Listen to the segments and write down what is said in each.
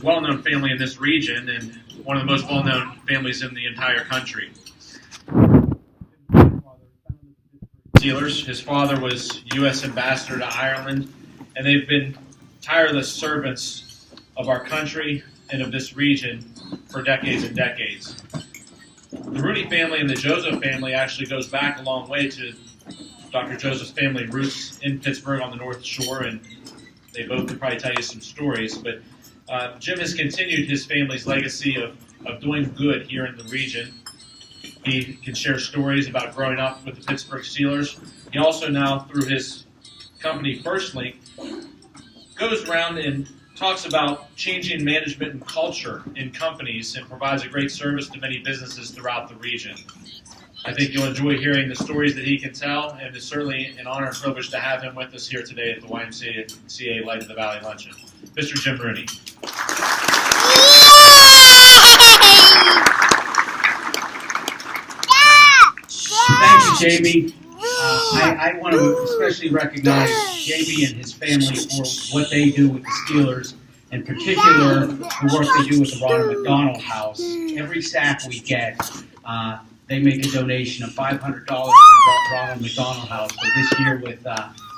well-known family in this region and one of the most well-known families in the entire country. Steelers. His father was U.S. Ambassador to Ireland, and they've been tireless servants of our country and of this region for decades and decades. The Rooney family and the Joseph family actually goes back a long way to Dr. Joseph's family roots in Pittsburgh on the North Shore, and they both could probably tell you some stories. But Jim has continued his family's legacy of doing good here in the region. He can share stories about growing up with the Pittsburgh Steelers. He also now, through his company First Link, goes around and talks about changing management and culture in companies and provides a great service to many businesses throughout the region. I think you'll enjoy hearing the stories that he can tell, and it's certainly an honor and privilege to have him with us here today at the YMCA Light of the Valley Luncheon. Mr. Jim Rooney. Thank you, Jamie. I want to especially recognize Jamie and his family for what they do with the Steelers, in particular the work they do with the Ronald McDonald House. Every sack we get, they make a donation of $500 to the Ronald McDonald House. But this year with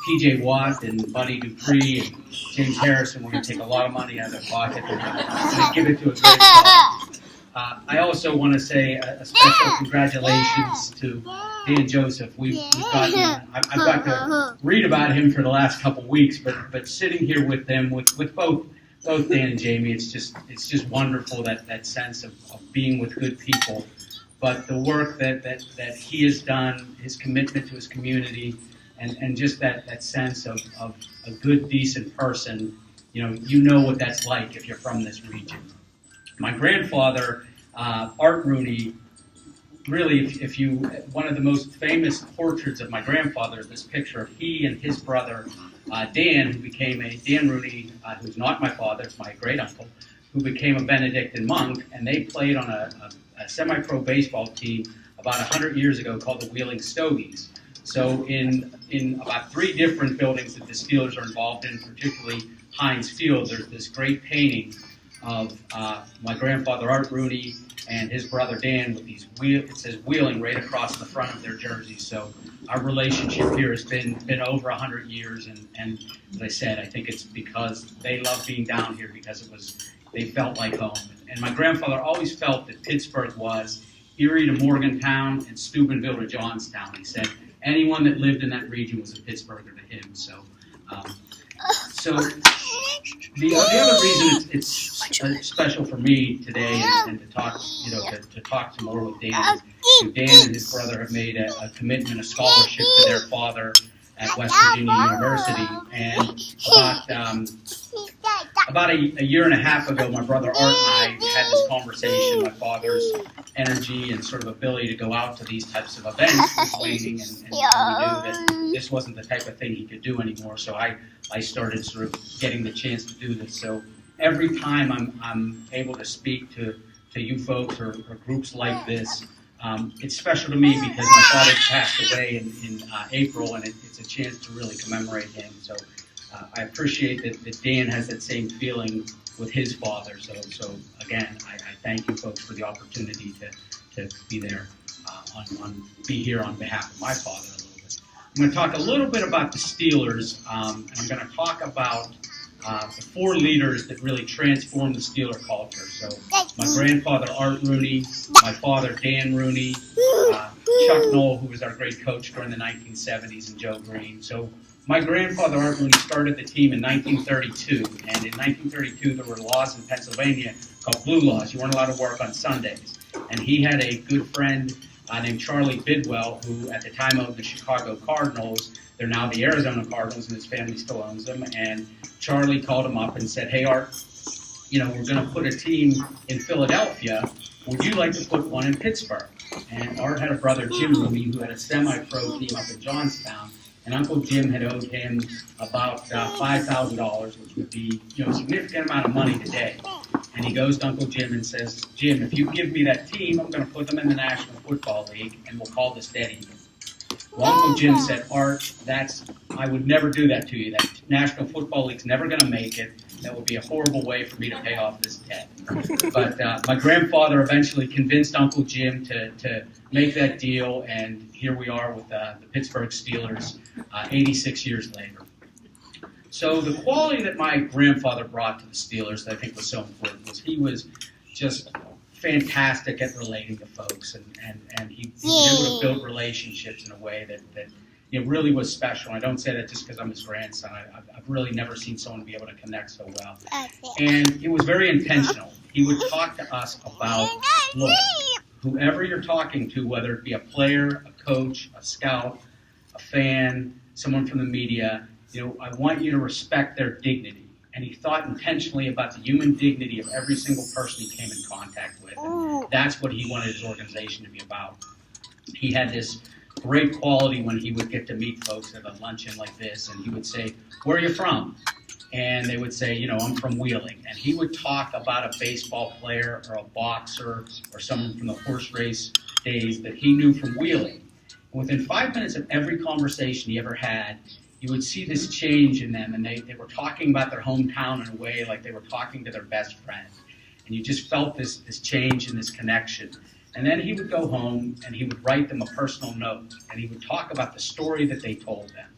T.J. Watt and Buddy Dupree and James Harrison, we're going to take a lot of money out of their pocket and give it to a great cause. I also want to say a special congratulations to Dan Joseph. I've got to read about him for the last couple weeks, but sitting here with them, with both Dan and Jamie, it's just wonderful that sense of being with good people. But the work that he has done, his commitment to his community, and just that sense of a good, decent person, you know what that's like if you're from this region. My grandfather, Art Rooney, really, one of the most famous portraits of my grandfather is this picture of he and his brother, Dan, Dan Rooney, who's not my father, it's my great uncle, who became a Benedictine monk, and they played on a semi-pro baseball team about 100 years ago called the Wheeling Stogies. So in about 3 different buildings that the Steelers are involved in, particularly Heinz Field, there's this great painting of my grandfather Art Rooney and his brother Dan with these it says Wheeling right across the front of their jerseys. So our relationship here has been over 100 years, and as I said, I think it's because they love being down here because they felt like home. And my grandfather always felt that Pittsburgh was Erie to Morgantown and Steubenville to Johnstown. He said anyone that lived in that region was a Pittsburgher to him. So the other reason it's special for me today and to talk, to talk some more with Dan is Dan and his brother have made a commitment, a scholarship to their father at West Virginia University. And about a year and a half ago, my brother Art and I had this conversation. My father's energy and sort of ability to go out to these types of events was waning, and we knew that this wasn't the type of thing he could do anymore. So I started sort of getting the chance to do this. So every time I'm able to speak to you folks or groups like this, it's special to me because my father passed away in April, and it's a chance to really commemorate him. So I appreciate that Dan has that same feeling with his father. So again, I thank you folks for the opportunity to be there, be here on behalf of my father a little bit. I'm going to talk a little bit about the Steelers, and I'm going to talk about the 4 leaders that really transformed the Steeler culture. So my grandfather, Art Rooney, my father, Dan Rooney, Chuck Knoll, who was our great coach during the 1970s, and Joe Green. So my grandfather, Art Rooney, started the team in 1932, and in 1932 there were laws in Pennsylvania called blue laws. You weren't allowed to work on Sundays. And he had a good friend named Charlie Bidwell, who at the time owned the Chicago Cardinals. They're now the Arizona Cardinals, and his family still owns them. And Charlie called him up and said, "Hey, Art, we're going to put a team in Philadelphia. Would you like to put one in Pittsburgh?" And Art had a brother, Jim Rooney, who had a semi-pro team up in Johnstown. And Uncle Jim had owed him about $5,000, which would be a significant amount of money today. And he goes to Uncle Jim and says, "Jim, if you give me that team, I'm going to put them in the National Football League, and we'll call this dead even." Well, Uncle Jim said, "Art, I would never do that to you. That National Football League's never going to make it. That would be a horrible way for me to pay off this debt. But my grandfather eventually convinced Uncle Jim to make that deal, and here we are with the Pittsburgh Steelers 86 years later. So the quality that my grandfather brought to the Steelers that I think was so important was he was just fantastic at relating to folks, and he was able to build relationships in a way that really was special. I don't say that just because I'm his grandson. I've really never seen someone be able to connect so well. And it was very intentional. He would talk to us about, look, whoever you're talking to, whether it be a player, a coach, a scout, a fan, someone from the media, I want you to respect their dignity. And he thought intentionally about the human dignity of every single person he came in contact with. And that's what he wanted his organization to be about. He had this great quality when he would get to meet folks at a luncheon like this, and he would say, "Where are you from?" And they would say, "I'm from Wheeling." And he would talk about a baseball player or a boxer or someone from the horse race days that he knew from Wheeling. And within 5 minutes of every conversation he ever had, you would see this change in them, and they were talking about their hometown in a way like they were talking to their best friend. And you just felt this change and this connection. And then he would go home and he would write them a personal note, and he would talk about the story that they told them.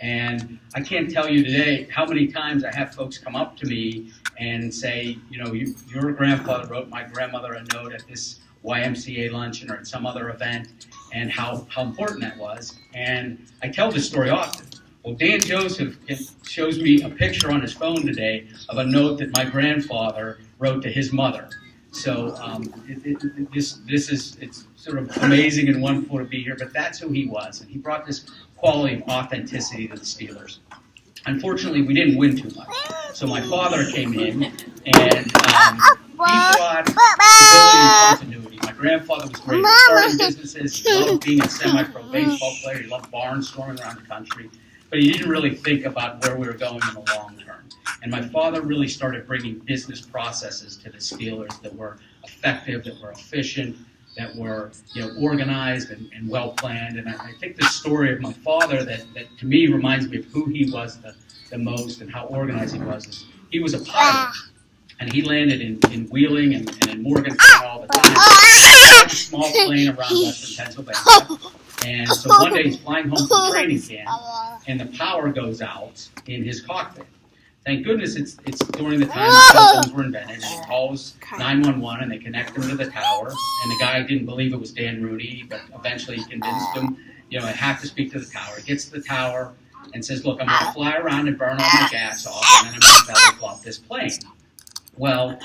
And I can't tell you today how many times I have folks come up to me and say, your grandfather wrote my grandmother a note at this YMCA luncheon or at some other event, and how important that was. And I tell this story often. Well, Dan Joseph shows me a picture on his phone today of a note that my grandfather wrote to his mother. So it's sort of amazing and wonderful to be here, but that's who he was. And he brought this quality of authenticity to the Steelers. Unfortunately, we didn't win too much. So my father came in, and he brought stability and continuity. My grandfather was great at starting businesses. He loved being a semi-pro baseball player. He loved barnstorming around the country. But he didn't really think about where we were going in the long term. And my father really started bringing business processes to the Steelers that were effective, that were efficient, that were organized and well planned. And I think the story of my father that to me reminds me of who he was the most and how organized he was. Is he was a pilot, and he landed in Wheeling and in Morgantown all the time. He had a small plane around western Pennsylvania. And so one day he's flying home from training camp, and the power goes out in his cockpit. Thank goodness it's during the time the cell phones were invented, and he calls 911, and they connect him to the tower. And the guy didn't believe it was Dan Rooney, but eventually he convinced him, I have to speak to the tower. He gets to the tower and says, "Look, I'm going to fly around and burn all the gas off, and then I'm going to belly flop this plane." Well,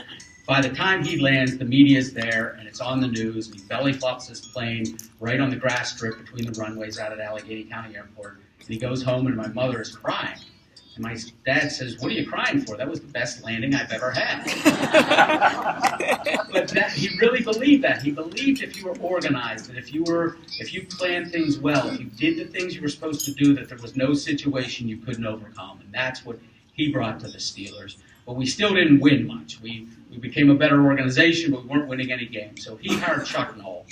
by the time he lands, the media's there, and it's on the news, and he belly flops his plane right on the grass strip between the runways out at Allegheny County Airport. And he goes home, and my mother is crying. And my dad says, "What are you crying for? That was the best landing I've ever had." But he really believed that. He believed if you were organized, and if you planned things well, if you did the things you were supposed to do, that there was no situation you couldn't overcome. And that's what he brought to the Steelers. But we still didn't win much. We became a better organization, but we weren't winning any games. So he hired Chuck Knoll.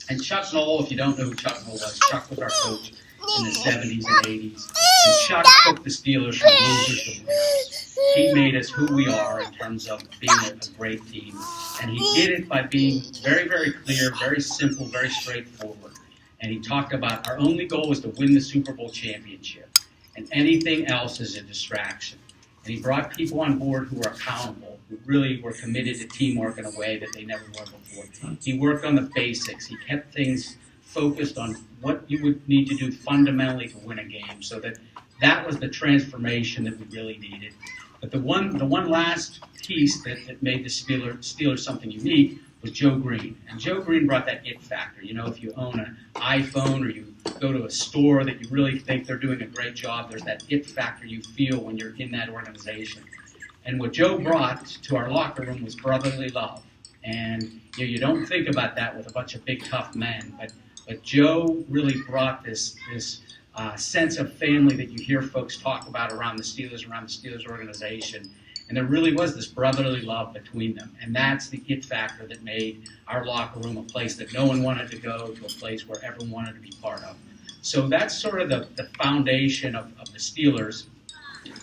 And Chuck Knoll, if you don't know who Chuck Knoll was, Chuck was our coach in the 70s and 80s. And Chuck took the Steelers from losers to winners. He made us who we are in terms of being a great team. And he did it by being very, very clear, very simple, very straightforward. And he talked about our only goal was to win the Super Bowl championship. And anything else is a distraction. And he brought people on board who were accountable, who really were committed to teamwork in a way that they never were before. He worked on the basics. He kept things focused on what you would need to do fundamentally to win a game, so that was the transformation that we really needed. But the one last piece that made the Steelers something unique was Joe Green. And Joe Green brought that it factor. If you own an iPhone or you go to a store that you really think they're doing a great job, there's that it factor you feel when you're in that organization. And what Joe brought to our locker room was brotherly love. And you don't think about that with a bunch of big, tough men, but Joe really brought this sense of family that you hear folks talk about around the Steelers organization. And there really was this brotherly love between them. And that's the it factor that made our locker room a place that no one wanted to go to, a place where everyone wanted to be part of. So that's sort of the foundation of the Steelers.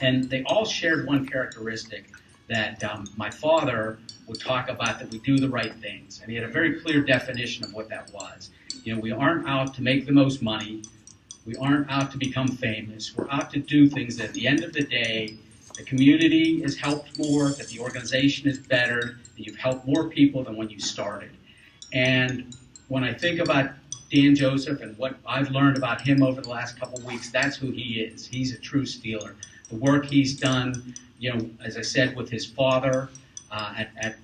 And they all shared one characteristic that my father would talk about, that we do the right things. And he had a very clear definition of what that was. We aren't out to make the most money. We aren't out to become famous. We're out to do things that at the end of the day, the community is helped more, that the organization is better, that you've helped more people than when you started. And when I think about Dan Joseph and what I've learned about him over the last couple of weeks, that's who he is. He's a true Steeler. The work he's done, as I said, with his father at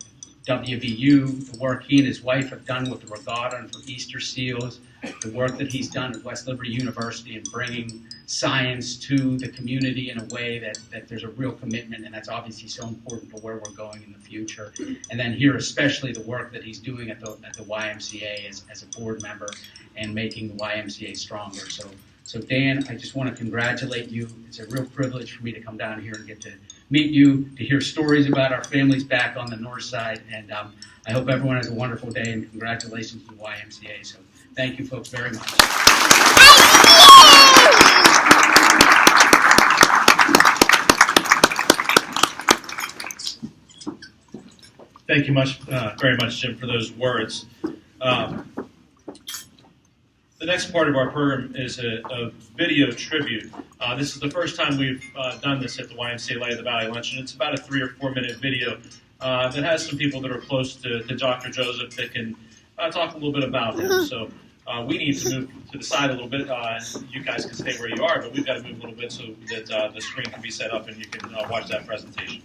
WVU, the work he and his wife have done with the regatta and for Easter seals, the work that he's done at West Liberty University in bringing science to the community in a way that there's a real commitment, and that's obviously so important to where we're going in the future. And then here, especially the work that he's doing at the YMCA as a board member and making the YMCA stronger. So Dan, I just want to congratulate you. It's a real privilege for me to come down here and get to meet you, to hear stories about our families back on the north side. And I hope everyone has a wonderful day, and congratulations to the YMCA. So thank you folks very much. Thank you very much, Jim, for those words. The next part of our program is a video tribute. This is the first time we've done this at the YMCA Light of the Valley Luncheon. It's about a 3 or 4 minute video that has some people that are close to Dr. Joseph that can talk a little bit about him. So we need to move to the side a little bit. You guys can stay where you are, but we've got to move a little bit so that the screen can be set up and you can watch that presentation.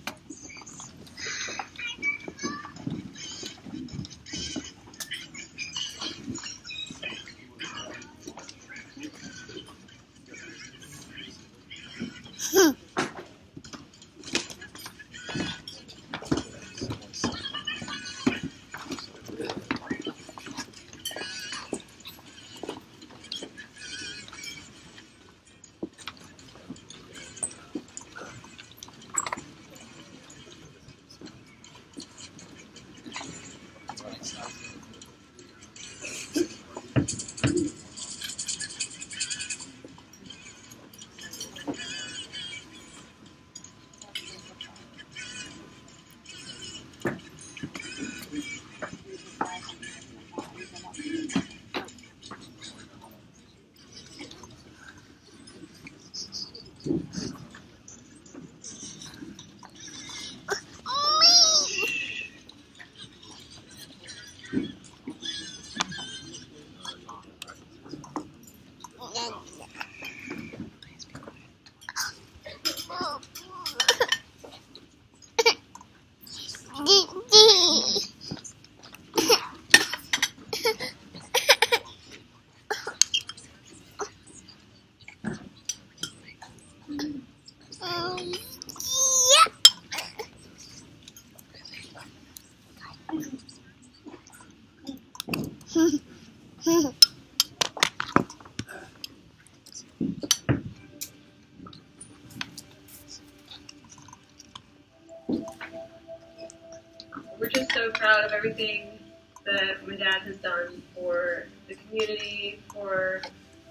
We're just so proud of everything that my dad has done for the community, for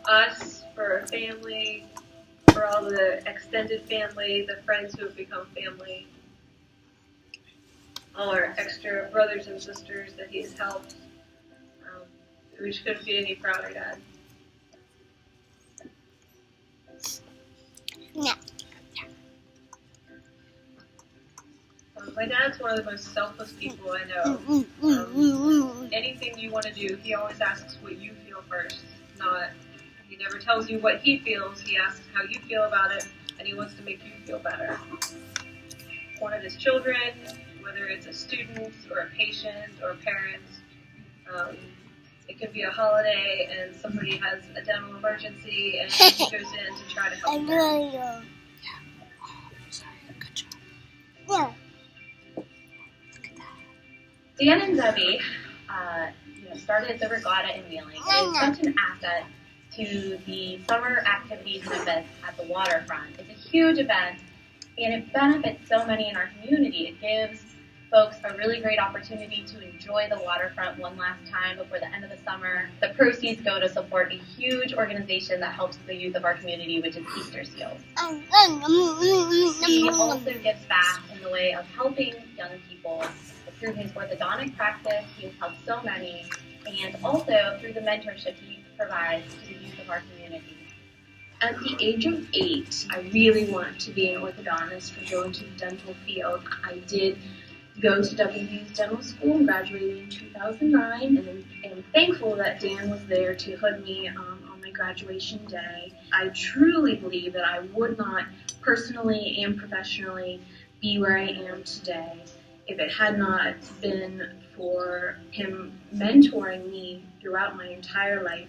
us, for our family, for all the extended family, the friends who have become family, all our extra brothers and sisters that he has helped. We just couldn't be any prouder, Dad. No. My dad's one of the most selfless people I know. Anything you want to do, he always asks what you feel first. He never tells you what he feels. He asks how you feel about it, and he wants to make you feel better. One of his children, whether it's a student or a patient or a parent, it could be a holiday and somebody has a dental emergency and he goes in to try to help them. Yeah. Dan and Debbie started the regatta in Wheeling. It's such an asset to the summer activities and events at the waterfront. It's a huge event, and it benefits so many in our community. It gives folks a really great opportunity to enjoy the waterfront one last time before the end of the summer. The proceeds go to support a huge organization that helps the youth of our community, which is Easter Seals. He also gives back in the way of helping young people through his orthodontic practice. He has helped so many, and also through the mentorship he provides to the youth of our community. At the age of 8, I really wanted to be an orthodontist or go into the dental field. I did go to WVU's dental school and graduated in 2009, and am thankful that Dan was there to hood me on my graduation day. I truly believe that I would not personally and professionally be where I am today if it had not been for him mentoring me throughout my entire life.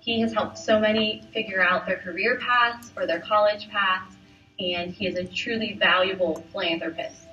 He has helped so many figure out their career paths or their college paths, and he is a truly valuable philanthropist.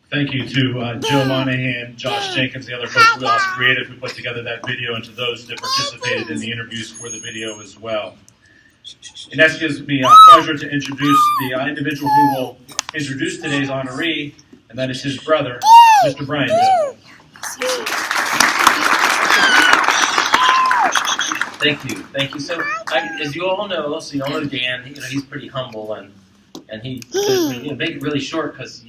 Thank you to Joe Monahan, Josh Jenkins, the other folks at Wheelhouse Creative who put together that video, and to those that participated in the interviews for the video as well. And that gives me a pleasure to introduce the individual who will introduce today's honoree, and that is his brother, Mr. Brian Joe. Thank you. So, as you all know, Dan, he's pretty humble, and he says, make it really short because,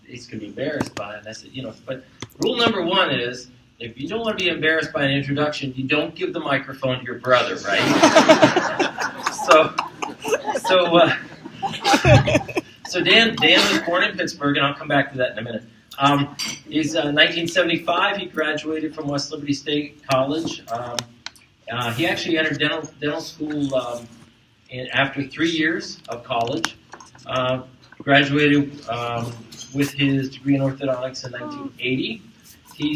he's going to be embarrassed by it. And I said, but rule number 1 is, if you don't want to be embarrassed by an introduction, you don't give the microphone to your brother, right? So Dan was born in Pittsburgh, and I'll come back to that in a minute. He's 1975. He graduated from West Liberty State College. He actually entered dental school after 3 years of college. Graduated with his degree in orthodontics in 1980. He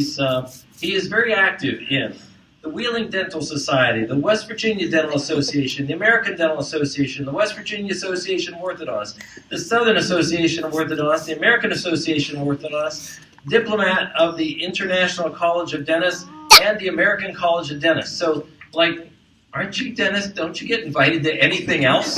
is very active in the Wheeling Dental Society, the West Virginia Dental Association, the American Dental Association, the West Virginia Association of Orthodontists, the Southern Association of Orthodontists, the American Association of Orthodontists, diplomat of the International College of Dentists, and the American College of Dentists. So, aren't you dentists? Don't you get invited to anything else?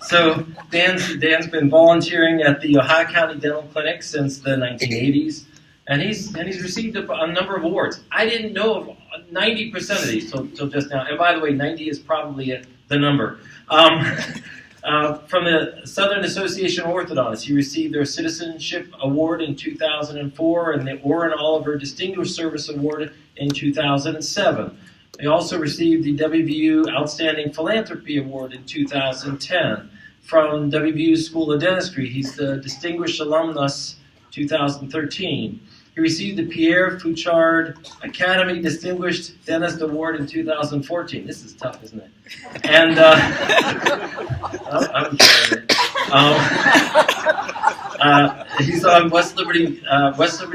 So Dan's been volunteering at the Ohio County Dental Clinic since the 1980s, and he's received a number of awards. I didn't know of 90% of these till just now. And by the way, 90 is probably the number. From the Southern Association of Orthodontists, he received their Citizenship Award in 2004 and the Orrin Oliver Distinguished Service Award in 2007. He also received the WVU Outstanding Philanthropy Award in 2010. From WVU School of Dentistry, he's the Distinguished Alumnus 2013. He received the Pierre Fouchard Academy Distinguished Dentist Award in 2014. This is tough, isn't it? And I'm enjoying it. He's on West Liberty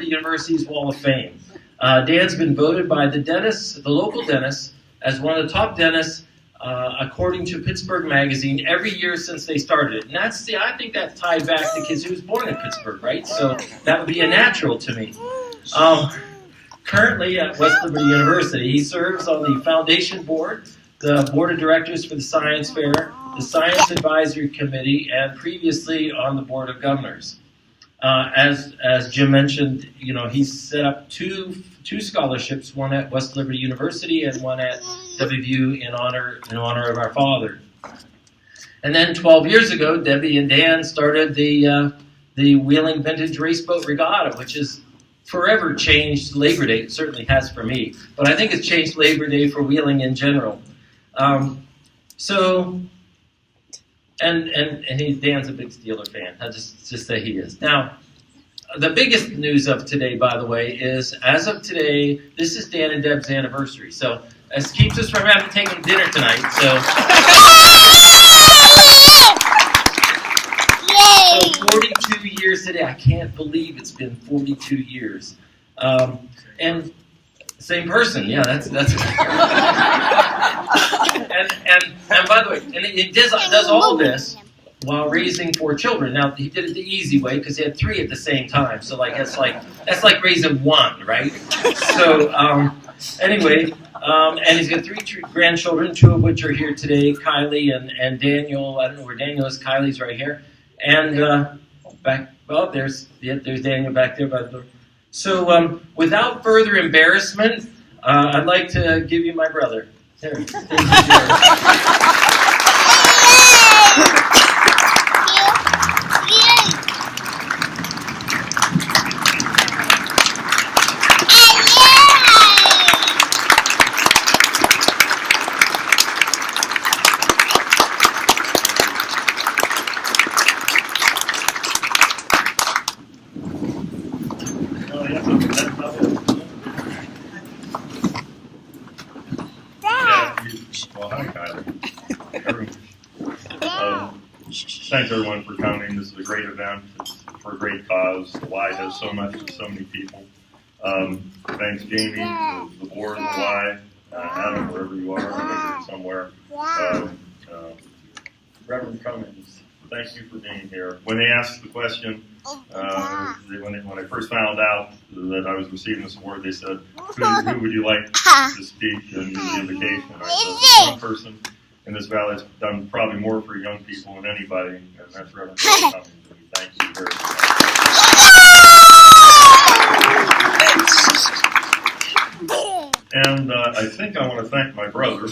University's Wall of Fame. Dan's been voted by the local dentists, as one of the top dentists, according to Pittsburgh Magazine, every year since they started it. And I think that's tied back to kids who was born in Pittsburgh, right? So that would be a natural to me. Currently at West Liberty University, he serves on the Foundation Board, the Board of Directors for the Science Fair, the Science Advisory Committee, and previously on the Board of Governors. As Jim mentioned, he's set up two scholarships, one at West Liberty University and one at WVU in honor of our father. And then 12 years ago, Debbie and Dan started the Wheeling Vintage Raceboat Regatta, which is forever changed Labor Day. It certainly has for me. But I think it's changed Labor Day for Wheeling in general. And Dan's a big Steeler fan. I'll just say he is. Now, the biggest news of today, by the way, is as of today, this is Dan and Deb's anniversary. So this keeps us from having to take them to dinner tonight. So 42 years today. I can't believe it's been 42 years. And same person. Yeah, that's. and by the way, and he does all this while raising 4 children. Now he did it the easy way because he had 3 at the same time. So that's like raising 1, right? So anyway, and he's got 3 grandchildren, 2 of which are here today, Kylie and Daniel. I don't know where Daniel is. Kylie's right here, and there's Daniel back there by the door. So without further embarrassment, I'd like to give you my brother. There. Thanks everyone for coming. This is a great event. It's for a great cause. The Y does so much for so many people. Thanks Jamie, the board, the Y, Adam, wherever you are, I think somewhere. Reverend Cummings, thank you for being here. When they asked the question, when I first found out that I was receiving this award, they said, who would you like to speak and give the invocation? I said, one person in this valley has done probably more for young people than anybody, and that's Reverend Cummings. And we thank you very much. And I think I want to thank my brother,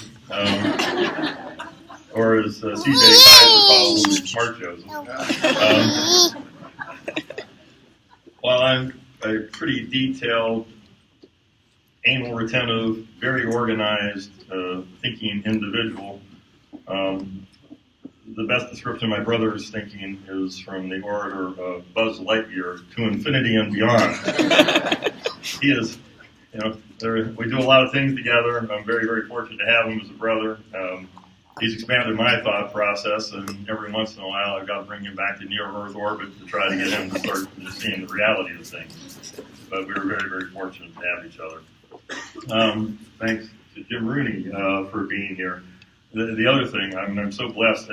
or as CJ calls him, Smart Joseph. While I'm a pretty detailed, anal retentive, very organized, thinking individual, the best description of my brother's thinking is from the orator Buzz Lightyear, to infinity and beyond. He is, we do a lot of things together. I'm very, very fortunate to have him as a brother. He's expanded my thought process, and every once in a while I've got to bring him back to near-Earth orbit to try to get him to start seeing the reality of things. But we were very, very fortunate to have each other. Thanks to Jim Rooney for being here. The other thing, I'm so blessed,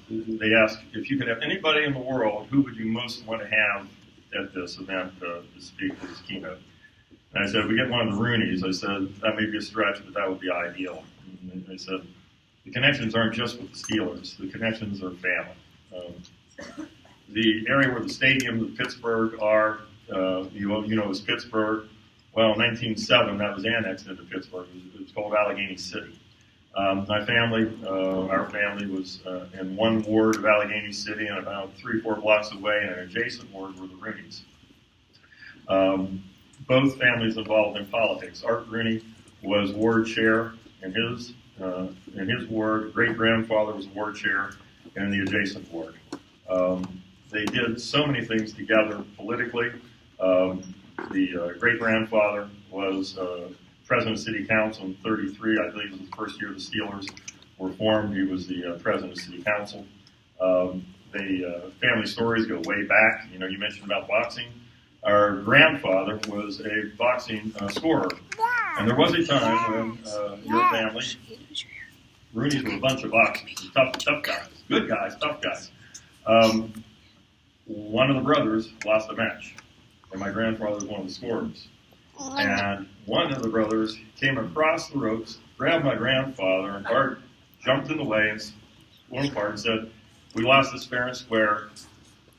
they asked if you could have anybody in the world, who would you most want to have at this event to speak to this keynote? And I said, if we get one of the Rooneys, I said, that may be a stretch, but that would be ideal. And they said, the connections aren't just with the Steelers, the connections are family. The area where the stadiums of Pittsburgh are, is Pittsburgh. Well, in 1907, that was annexed into Pittsburgh. It was called Allegheny City. My family, our family was in one ward of Allegheny City, and about 3-4 blocks away in an adjacent ward were the Rooneys. Both families involved in politics. Art Rooney was ward chair in his ward. Great-grandfather was ward chair in the adjacent ward. They did so many things together politically. The great-grandfather was president of City Council in 1933. I believe it was the first year the Steelers were formed. He was the president of City Council. The family stories go way back. You mentioned about boxing. Our grandfather was a boxing scorer. And there was a time when your family, Rooney's were a bunch of boxers, tough guys, good guys, tough guys. One of the brothers lost a match, and my grandfather was one of the scorers. And one of the brothers came across the ropes, grabbed my grandfather, and Bart jumped in the way and swung apart and said, we lost this fair and square.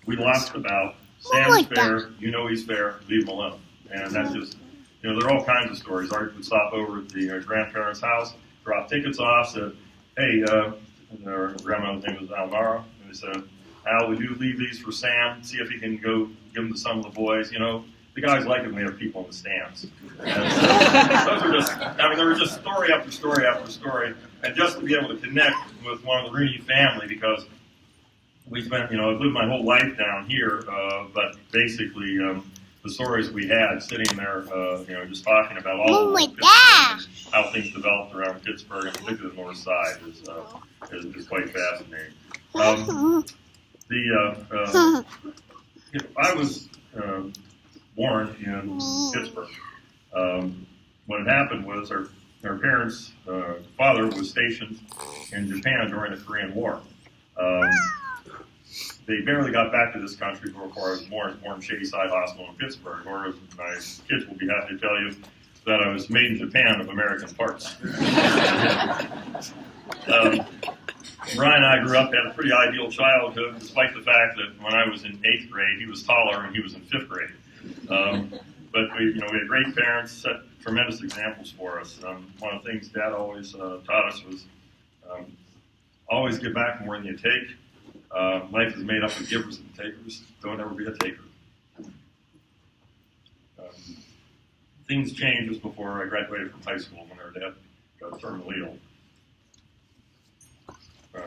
We lost the bout. Sam's fair. You know he's fair. Leave him alone. And that's just, there are all kinds of stories. Art would stop over at the grandparents' house, drop tickets off, said, hey, their grandmother's name was Almara, and they said, Al, would you leave these for Sam? See if he can go give them to some of the boys, the guys like it when they have people in the stands. And so, those are just, I mean, there was just story after story after story. And just to be able to connect with one of the Rooney family, because we spent, you know, I've lived my whole life down here, but basically the stories we had sitting there, you know, just talking about all the Pittsburgh and how things developed around Pittsburgh, and particularly the north side, is quite fascinating. I was born in Pittsburgh. What had happened was our parents' father was stationed in Japan during the Korean War. They barely got back to this country before I was born in Shadyside Hospital in Pittsburgh, or my kids will be happy to tell you that I was made in Japan of American parts. Brian and I grew up, had a pretty ideal childhood, despite the fact that when I was in 8th grade, he was taller and he was in 5th grade. But we had great parents, set tremendous examples for us. One of the things Dad always taught us was always give back more than you take. Life is made up of givers and takers. Don't ever be a taker. Things changed just before I graduated from high school when our dad got terminally ill.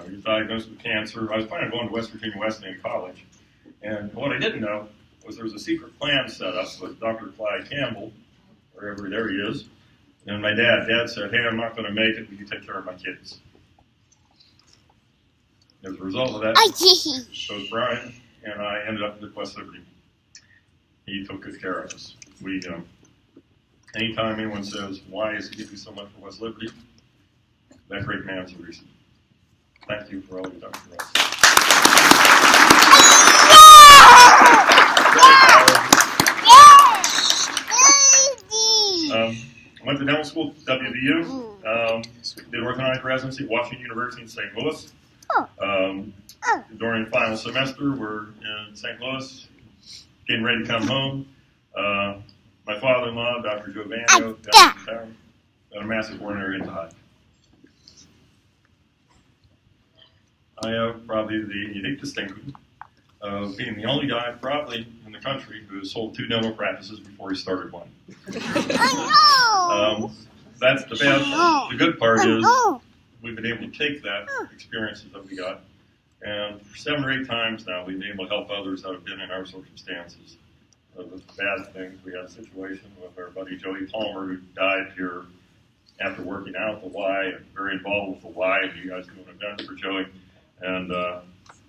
He was diagnosed with cancer. I was planning on going to West Virginia Wesleyan College. And what I didn't know was there was a secret plan set up with Dr. Clyde Campbell, wherever there he is. And my dad said, hey, I'm not going to make it. Will you take care of my kids? As a result of that, both Brian and I ended up in West Liberty. He took good care of us. We, anytime anyone says, why is he giving so much for West Liberty? That great man's a reason. Thank you for all you've done for us. Went to dental school at WVU. Did orthodontic residency at Washington University in St. Louis. During final semester, we're in St. Louis, getting ready to come home. My father-in-law, Dr. Joe Vanio, down in town, got a massive coronary into I have probably the unique distinction of being the only guy probably in the country who sold 2 dental practices before he started one. That's the bad part. The good part is we've been able to take that experiences that we got, and for 7 or 8 times now we've been able to help others that have been in our circumstances. The bad things, we had a situation with our buddy Joey Palmer, who died here after working out the Y, and very involved with the Y, and you guys doing an event for Joey. And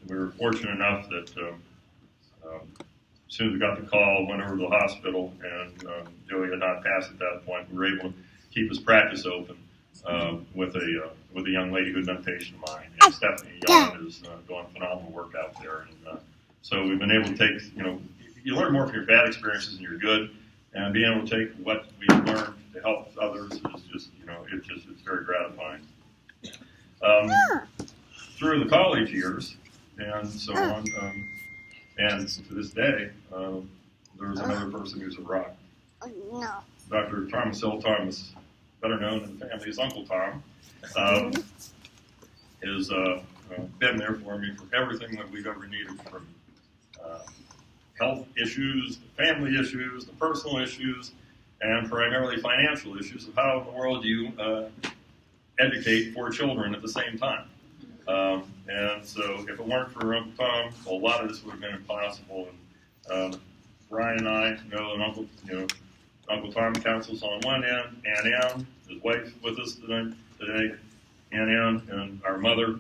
we were fortunate enough that as soon as we got the call, went over to the hospital, and Joey had not passed at that point. We were able to keep his practice open with a young lady who had been a patient of mine. And Stephanie Young is doing phenomenal work out there. And so we've been able to take, you learn more from your bad experiences than your good, and being able to take what we learned to help others is just, it's very gratifying. Through the college years and so on, and to this day, there was another person who's a rock. Dr. Thomas L. Thomas, better known in the family as Uncle Tom, has been there for me for everything that we've ever needed, from health issues, the family issues, the personal issues, and primarily financial issues of how in the world you educate 4 children at the same time. And so if it weren't for Uncle Tom, a lot of this would have been impossible. And Brian and I know that Uncle Tom counsels on one end, Aunt Ann, his wife, with us today. Aunt Ann and our mother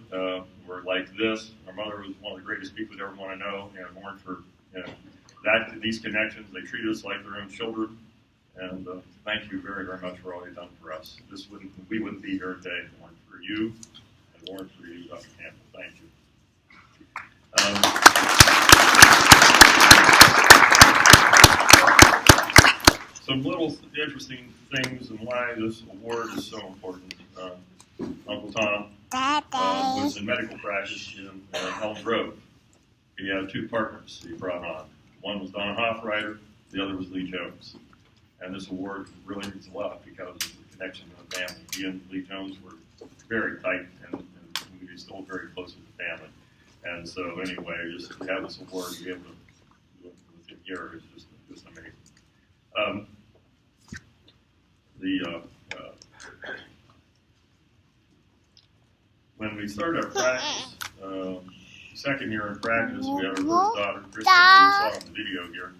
were like this. Our mother was one of the greatest people you'd ever want to know, and if it weren't for these connections, they treated us like their own children. And thank you very, very much for all you've done for us. We wouldn't be here today if it weren't for you. Warren for you, Dr. Campbell. Thank you. Some little interesting things and why this award is so important. Uncle Tom was in medical practice in Elm Grove. He had 2 partners he brought on. One was Don Hoffreiter, the other was Lee Jones. And this award really means a lot because of the connection to the family. He and Lee Jones were very tight, and we still very close with the family. And so anyway, just to have this award, to be able to do it within a year is just amazing. When we started our practice, second year in practice, we had our first daughter, Kristen, who you saw in the video here,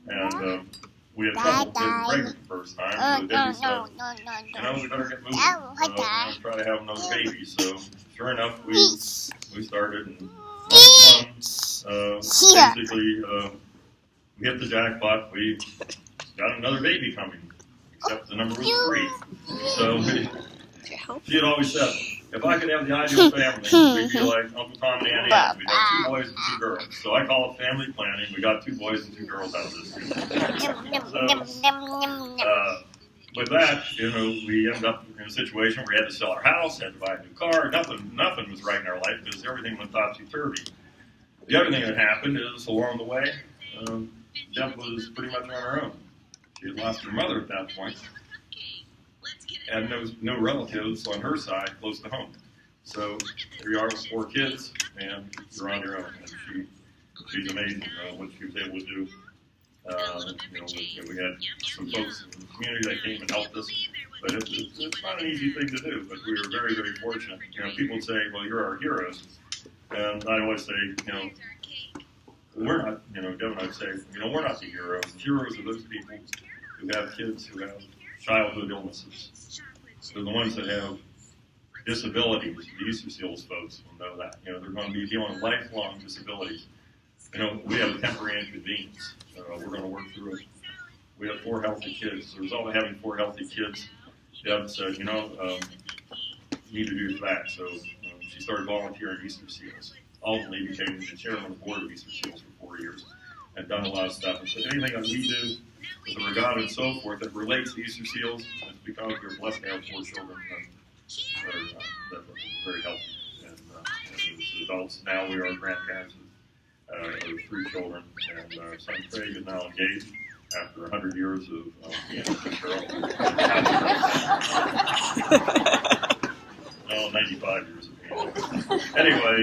and we had trouble getting pregnant the first time, so Debbie said, we better get moving, try to have another baby. So sure enough, we started, and basically we hit the jackpot. We got another baby coming, except the number was 3. So she had always said, if I could have the ideal family, we'd be like Uncle Tom and Aunt Ann. We'd have 2 boys and 2 girls. So I call it family planning. We got 2 boys and 2 girls out of this. So, with that, we ended up in a situation where we had to sell our house, had to buy a new car. Nothing was right in our life because everything went topsy-turvy. The other thing that happened is, along the way, Deb was pretty much on her own. She had lost her mother at that point, and there was no relatives on her side close to home. So here you are with 4 kids, and you're on your own. And she's amazing what she was able to do. We had some folks in the community that came and helped us, but it's not an easy thing to do. But we were very, very fortunate. People would say, "Well, you're our heroes," and I always say, we're not. Deb and I would say, we're not the heroes. The heroes are those people who have kids who have childhood illnesses. They're the ones that have disabilities. The Easter Seals folks will know that. They're going to be dealing with lifelong disabilities. We have a temporary inconvenience. We're going to work through it. We have 4 healthy kids. As a result of having 4 healthy kids, Deb said, you need to do that. So she started volunteering at Easter Seals. Ultimately became the chairman of the board of Easter Seals for 4 years and done a lot of stuff. And so anything that we do with the regatta and so forth that relates to Easter Seals, it's because we're blessed to have 4 children that are very healthy. And as adults, now we are grandparents of 3 children. And our son Craig is now engaged after 100 years of being with Cheryl. 95 years of being with. Anyway,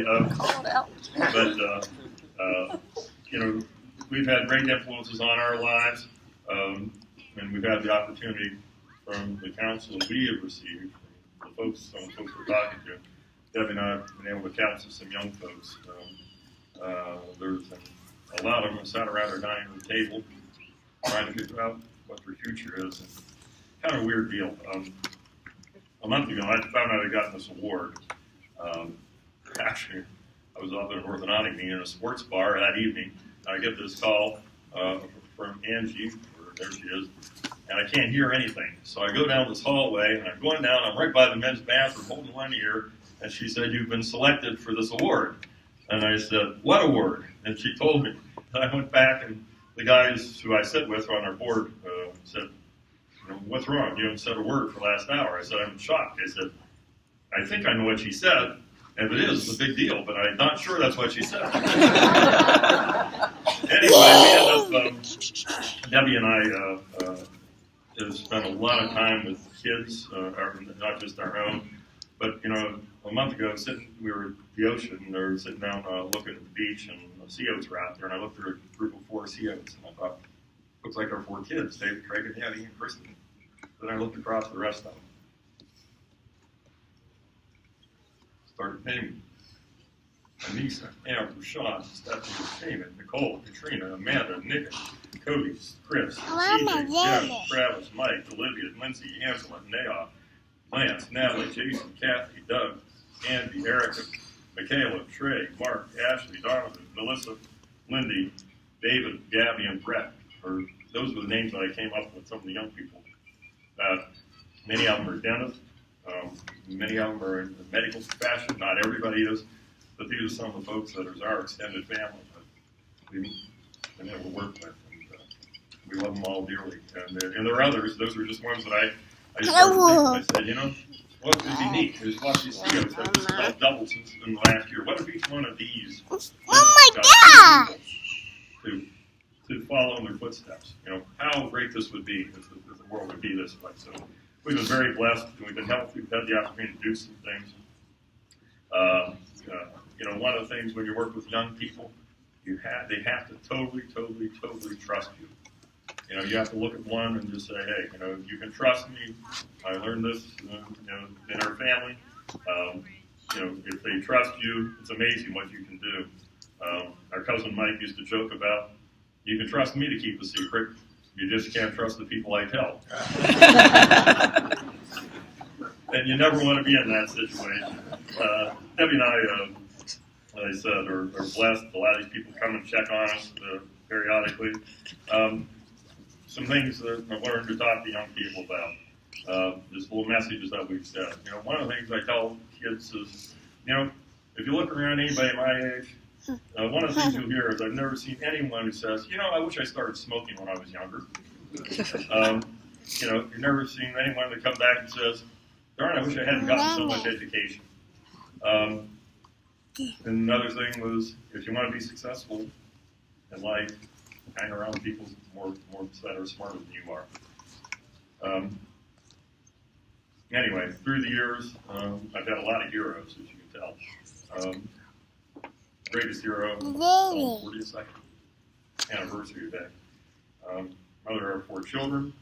we've had great influences on our lives. And we've had the opportunity from the counsel that we have received, from some of the folks we're talking to. Debbie and I have been able to counsel some young folks. There's a lot of them sat around our dining room table trying to figure out what their future is. And kind of a weird deal. A month ago, I found out I'd gotten this award. Actually, I was up in orthodontic in a sports bar that evening. I get this call from Angie. There she is, and I can't hear anything. So I go down this hallway, and I'm going down. I'm right by the men's bathroom, holding one ear, and she said, "You've been selected for this award." And I said, "What award?" And she told me. And I went back, and the guys who I sit with on our board said, "What's wrong? You haven't said a word for the last hour." I said, "I'm shocked." I said, "I think I know what she said. If it is, it's a big deal, but I'm not sure that's what she said." Anyway, we end up, Debbie and I have spent a lot of time with kids, not just our own. But, a month ago, we were at the ocean, or sitting down looking at the beach, and the sea oats were out there, and I looked at a group of 4 sea oats, and I thought, looks like our 4 kids, David, Craig, and Hattie, and Kristen. Then I looked across the rest of them. Started naming. Anissa, Amber, Sean, Stephanie, Shaman, Nicole, Katrina, Amanda, Nick, Cody, Chris, CJ, Jim, Travis, Mike, Olivia, Lindsay, Angela, Naya, Lance, Natalie, Jason, Kathy, Doug, Andy, Erica, Michaela, Trey, Mark, Ashley, Donovan, Melissa, Lindy, David, Gabby, and Brett. Those were the names that I came up with, some of the young people. Many of them are dentists. Many of them are in the medical profession. Not everybody is. But these are some of the folks that are our extended family that we've been able to work with. And we love them all dearly. And there are others. Those are just ones that I just started thinking. I said, what would be neat is watch these videos that have just doubled since in the last year. What if each one of these got to follow in their footsteps? How great this would be if the world would be this way. So we've been very blessed, and we've been helped. We've had the opportunity to do some things. One of the things when you work with young people, they have to totally trust you. You have to look at one and just say, hey, you can trust me. I learned this, in our family. If they trust you, it's amazing what you can do. Our cousin Mike used to joke about, you can trust me to keep a secret. You just can't trust the people I tell. And you never want to be in that situation. Debbie and I, like I said, are blessed. A lot of these people come and check on us periodically. Some things that I learned to talk to young people about. Just little messages that we've said. One of the things I tell kids is, if you look around anybody my age, one of the things you'll hear is I've never seen anyone who says, I wish I started smoking when I was younger. You've never seen anyone that come back and says, darn, I wish I hadn't gotten so much education. And another thing was, if you want to be successful in life, hang around people more that are smarter than you are. Anyway, through the years, I've had a lot of heroes, as you can tell. Greatest hero, 42nd anniversary today. Mother of 4 children,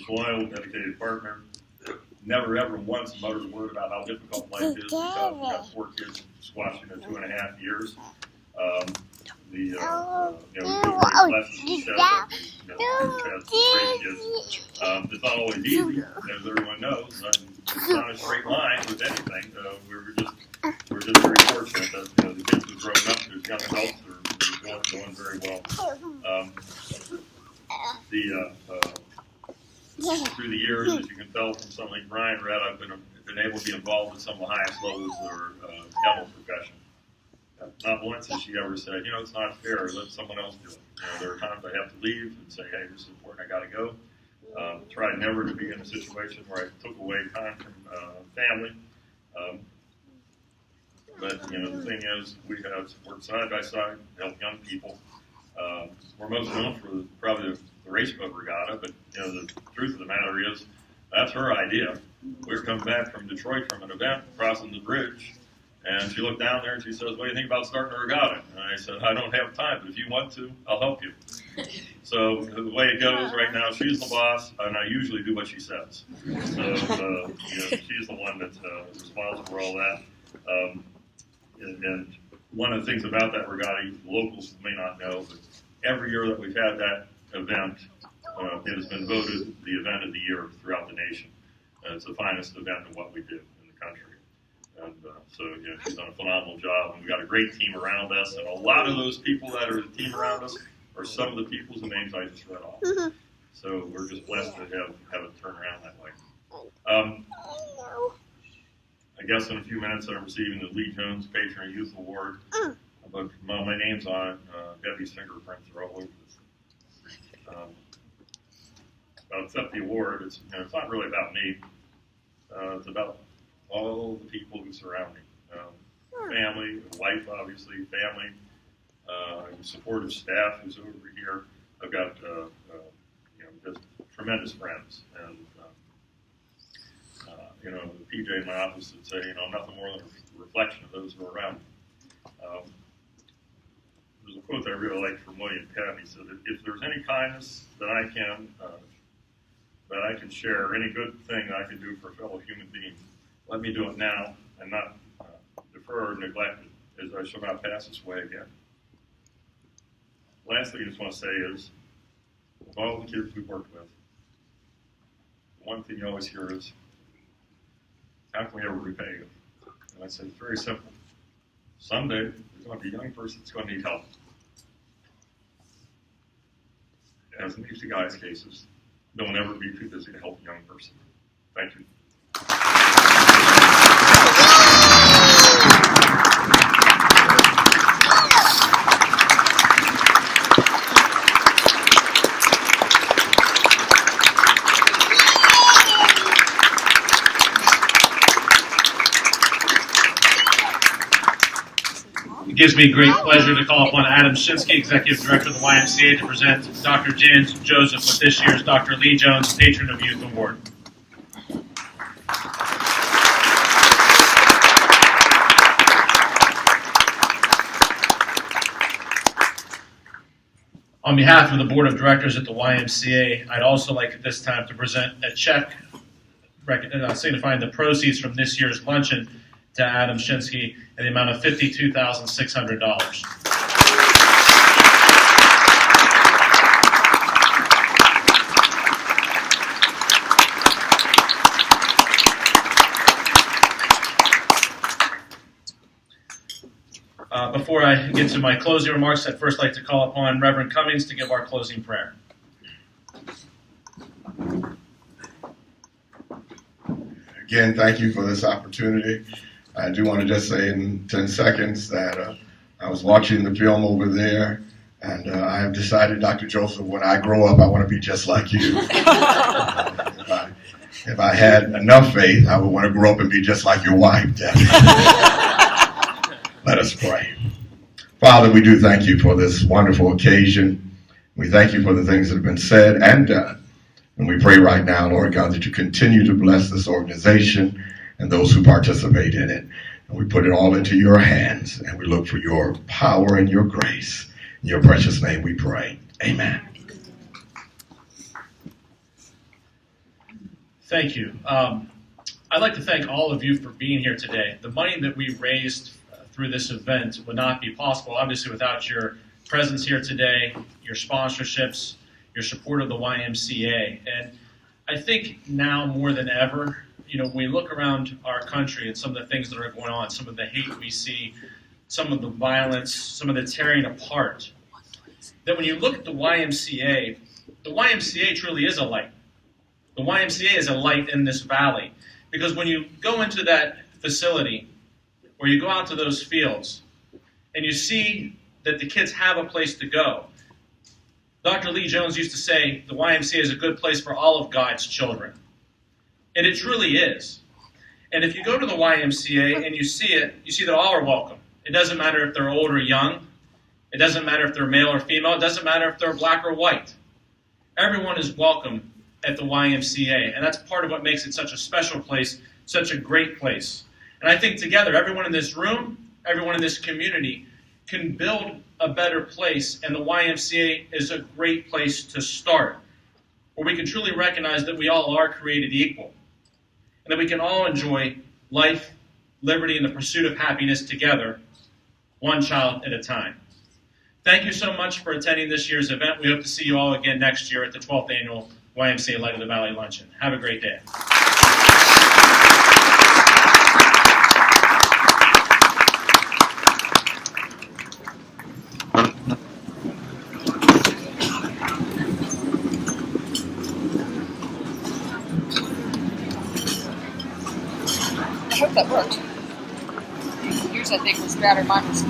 loyal, dedicated partner. Never ever once muttered a word about how difficult life is because we've got 4 kids squashed into 2.5 years. We feel very blessed to be that we've had great kids. It's not always easy, as everyone knows. It's not a straight line with anything. We're just very fortunate that the kids who've grown up, there's young adults that are doing very well. Through the years, as you can tell from something like Brian read, I've been able to be involved at some of the highest levels of our dental profession. Not once has she ever said, it's not fair, let someone else do it. There are times I have to leave and say, hey, this is important, I got to go. Tried never to be in a situation where I took away time from family. But the thing is, we have worked side by side to help young people. We're most known for probably the race boat regatta, but the truth of the matter is, that's her idea. We were coming back from Detroit from an event, crossing the bridge, and she looked down there and she says, what do you think about starting a regatta? And I said, I don't have time, but if you want to, I'll help you. So the way it goes right now, she's the boss, and I usually do what she says. So she's the one that's responsible for all that. And one of the things about that regatta, locals may not know, but every year that we've had that event, it has been voted the event of the year throughout the nation. It's the finest event of what we do in the country. And so she's done a phenomenal job, and we've got a great team around us, and a lot of those people that are the team around us are some of the people's names I just read off. So we're just blessed to have it turn around that way. I guess in a few minutes I'm receiving the Lee Jones Patron Youth Award, but my name's on it. Debbie's fingerprints are all over this. Except the award, it's not really about me. It's about all the people who surround me. Family, wife, obviously, family, supportive staff who's over here. I've got just tremendous friends, and the PJ in my office would say, nothing more than a reflection of those who are around me. There's a quote that I really like from William Penn. He said, if there's any kindness that I can share, any good thing that I can do for a fellow human being, let me do it now and not defer or neglect it, as I shall not pass this way again. Last thing I just want to say is, of all the kids we've worked with, one thing you always hear is, how can we ever repay you? And I said, it's very simple. Someday, there's going to be a young person that's going to need help. As in these 2 guys' cases, don't ever be too busy to help a young person. Thank you. It gives me great pleasure to call upon Adam Shinsky, Executive Director of the YMCA, to present Dr. James Joseph with this year's Dr. Lee Jones Patron of Youth Award. On behalf of the Board of Directors at the YMCA, I'd also like at this time to present a check signifying the proceeds from this year's luncheon to Adam Shinsky in the amount of $52,600. Before I get to my closing remarks, I'd first like to call upon Reverend Cummings to give our closing prayer. Again, thank you for this opportunity. I do want to just say in 10 seconds that I was watching the film over there, and I have decided, Dr. Joseph, when I grow up, I want to be just like you. If I had enough faith, I would want to grow up and be just like your wife, Debbie. Let us pray. Father, we do thank you for this wonderful occasion. We thank you for the things that have been said and done. And we pray right now, Lord God, that you continue to bless this organization and those who participate in it. And we put it all into your hands, and we look for your power and your grace. In your precious name we pray. Amen. Thank you. I'd like to thank all of you for being here today. The money that we raised through this event would not be possible, obviously, without your presence here today, your sponsorships, your support of the YMCA. And I think now more than ever, when we look around our country and some of the things that are going on, some of the hate we see, some of the violence, some of the tearing apart, that when you look at the YMCA truly is a light. The YMCA is a light in this valley. Because when you go into that facility, or you go out to those fields, and you see that the kids have a place to go. Dr. Lee Jones used to say the YMCA is a good place for all of God's children. And it truly is. And if you go to the YMCA and you see it, you see that all are welcome. It doesn't matter if they're old or young. It doesn't matter if they're male or female. It doesn't matter if they're black or white. Everyone is welcome at the YMCA. And that's part of what makes it such a special place, such a great place. And I think together, everyone in this room, everyone in this community can build a better place, and the YMCA is a great place to start, where we can truly recognize that we all are created equal, and that we can all enjoy life, liberty, and the pursuit of happiness together, one child at a time. Thank you so much for attending this year's event. We hope to see you all again next year at the 12th Annual YMCA Light of the Valley Luncheon. Have a great day. I hope that worked. Yours, I think, was better. Mine was